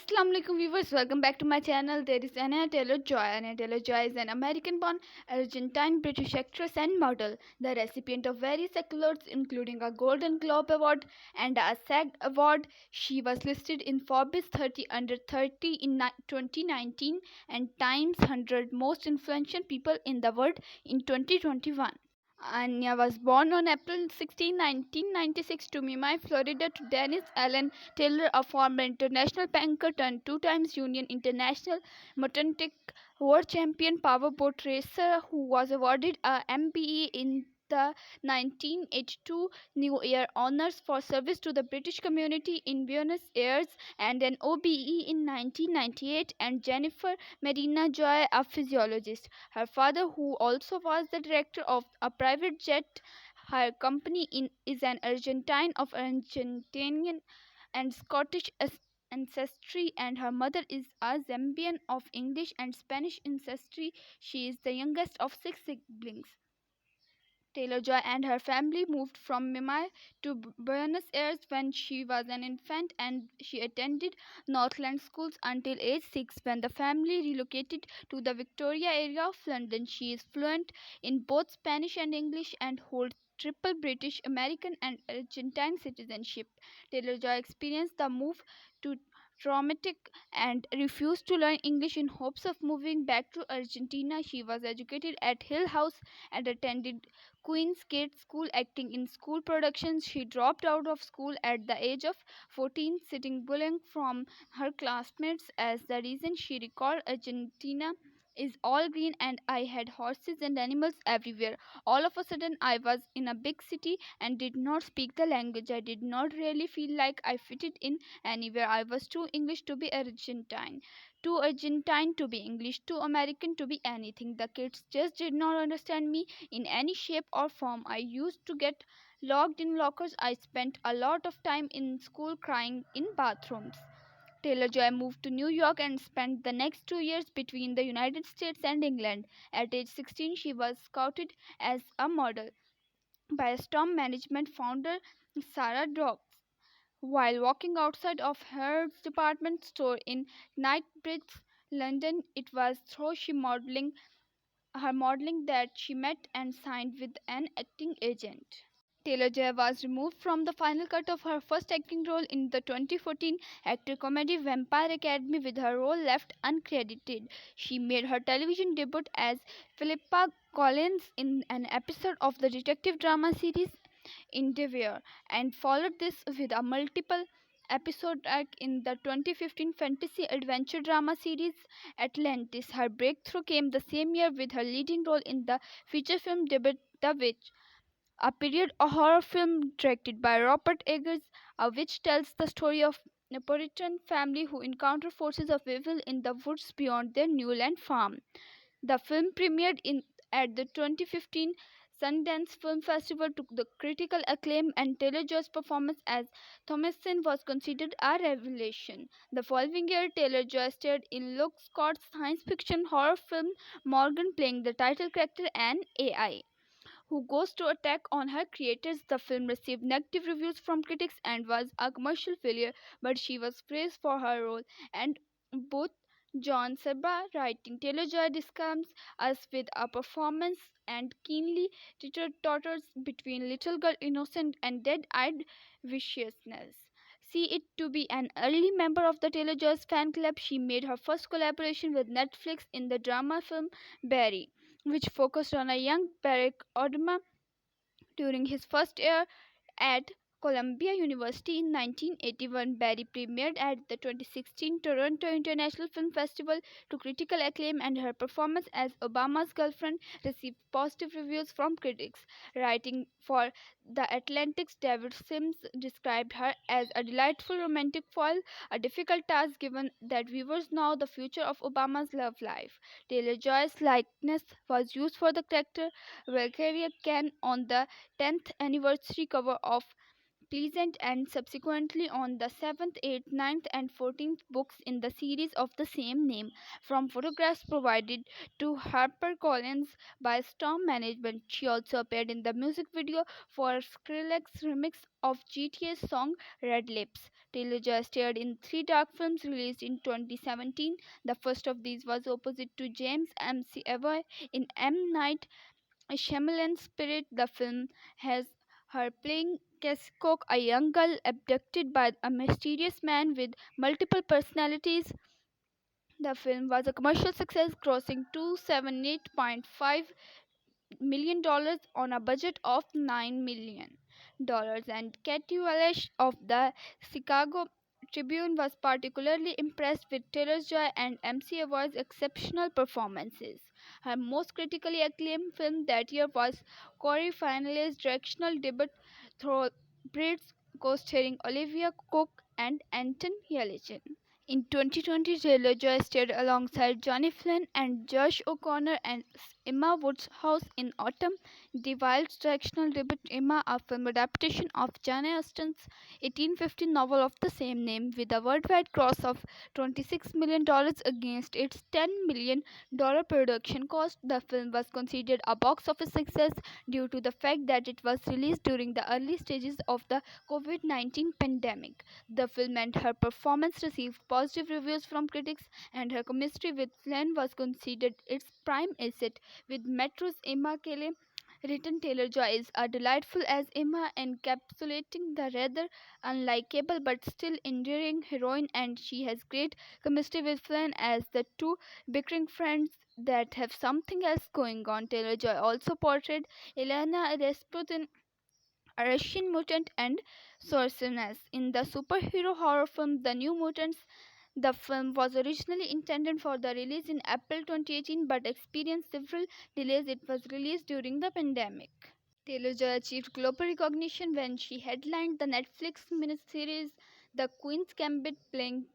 Assalamu alaikum viewers, welcome back to my channel. There is Anya Taylor-Joy. Anya Taylor-Joy is an American-born Argentine British actress and model, the recipient of various accolades including a Golden Globe Award and a SAG Award. She was listed in Forbes 30 Under 30 in 2019 and Time's 100 Most Influential People in the World in 2021. Anya was born on April 16, 1996 to Miami, Florida to Dennis Allen Taylor, a former international banker turned two-times Union International Mountain World Champion powerboat racer who was awarded a MBE in the 1982 New Year Honours for service to the British community in Buenos Aires and an OBE in 1998, and Jennifer Medina Joy, a physiologist. Her father, who also was the director of a private jet her company is an Argentine of Argentinian and Scottish ancestry, and her mother is a Zambian of English and Spanish ancestry. She is the youngest of six siblings. Taylor-Joy and her family moved from Miami to Buenos Aires when she was an infant, and she attended Northland schools until age 6 when the family relocated to the Victoria area of London. She is fluent in both Spanish and English and holds triple British, American, and Argentine citizenship. Taylor-Joy experienced the move to traumatic and refused to learn English in hopes of moving back to Argentina. She was educated at Hill House and attended Queen's Gate School acting in school productions. She dropped out of school at the age of 14, citing bullying from her classmates as the reason. She recalled, Argentina is all green and I had horses and animals everywhere. All of a sudden, I was in a big city and did not speak the language. I did not really feel like I fitted in anywhere. I was too English to be Argentine, too Argentine to be English, too American to be anything. The kids just did not understand me in any shape or form. I used to get locked in lockers. I spent a lot of time in school crying in bathrooms. Taylor-Joy moved to New York and spent the next 2 years between the United States and England. At age 16, she was scouted as a model by Storm Management founder Sarah Dawes. While walking outside of her department store in Knightsbridge, London, it was through her modeling that she met and signed with an acting agent. Taylor-Joy was removed from the final cut of her first acting role in the 2014 actor comedy Vampire Academy, with her role left uncredited. She made her television debut as Philippa Collins in an episode of the detective drama series Endeavour, and followed this with a multiple episode arc in the 2015 fantasy adventure drama series Atlantis. Her breakthrough came the same year with her leading role in the feature film debut The Witch, a period horror film directed by Robert Eggers, which tells the story of a Puritan family who encounter forces of evil in the woods beyond their Newland farm. The film premiered at the 2015 Sundance Film Festival, took the critical acclaim, and Taylor-Joy's performance as Thomasin was considered a revelation. The following year, Taylor-Joy starred in Luke Scott's science fiction horror film Morgan, playing the title character, an AI who goes to attack on her creators. The film received negative reviews from critics and was a commercial failure, but she was praised for her role and both John Sabra writing. Taylor-Joy discomes us with a performance and keenly teeters between little girl innocence and dead-eyed viciousness. See it to be an early member of the Taylor-Joy's fan club. She made her first collaboration with Netflix in the drama film Barry, which focused on a young Barack Obama during his first year at Columbia University in 1981. Barry premiered at the 2016 Toronto International Film Festival to critical acclaim, and her performance as Obama's girlfriend received positive reviews from critics. Writing for The Atlantic's David Sims described her as a delightful romantic foil, a difficult task given that viewers know the future of Obama's love life. Taylor-Joy's likeness was used for the character Valkyria Khan on the 10th anniversary cover of Pleasant and subsequently on the 7th, 8th, 9th, and 14th books in the series of the same name. From photographs provided to HarperCollins by Storm Management, she also appeared in the music video for Skrillex's remix of GTA's song Red Lips. Taylor-Joy starred in three dark films released in 2017. The first of these was opposite to James McAvoy in M. Night Shyamalan's Spirit. The film has her playing Cassie Cook, a young girl abducted by a mysterious man with multiple personalities. The film was a commercial success, grossing $278.5 million on a budget of $9 million. And Katie Walsh of the Chicago Tribune was particularly impressed with Taylor-Joy and McAvoy's exceptional performances. Her most critically acclaimed film that year was Corey Finley's directional debut Thoroughbreds, co-starring Olivia Cooke and Anton Yelchin. In 2020, Taylor-Joy starred alongside Johnny Flynn and Josh O'Connor and Emma Woodhouse in Autumn de Wilde's directional debut Emma, a film adaptation of Jane Austen's 1850 novel of the same name, with a worldwide gross of $26 million against its $10 million production cost. The film was considered a box office success due to the fact that it was released during the early stages of the COVID-19 pandemic. The film and her performance received positive reviews from critics, and her chemistry with Flynn was considered its prime asset. With Metro's Emma Kelly written, Taylor-Joy is a delightful as Emma, encapsulating the rather unlikable but still endearing heroine, and she has great chemistry with Flynn as the two bickering friends that have something else going on. Taylor-Joy also portrayed Elena Rasputin, a Russian mutant and sorceress, in the superhero horror film The New Mutants. The film was originally intended for the release in April 2018 but experienced several delays. It was released during the pandemic. Taylor-Joy achieved global recognition when she headlined the Netflix miniseries The Queen's Gambit, playing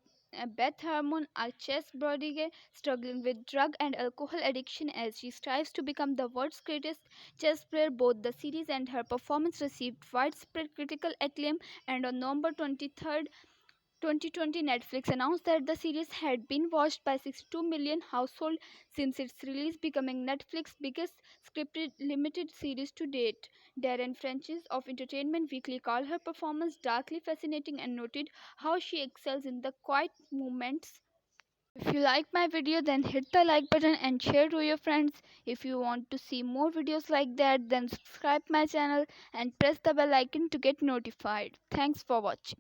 Beth Harmon, a chess prodigy struggling with drug and alcohol addiction as she strives to become the world's greatest chess player. Both the series and her performance received widespread critical acclaim, and on November 23rd, 2020, Netflix announced that the series had been watched by 62 million households since its release, becoming Netflix's biggest scripted limited series to date. Darren Francis of Entertainment Weekly called her performance darkly fascinating and noted how she excels in the quiet moments. If you like my video, then hit the like button and share to your friends. If you want to see more videos like that, then subscribe my channel and press the bell icon to get notified. Thanks for watching.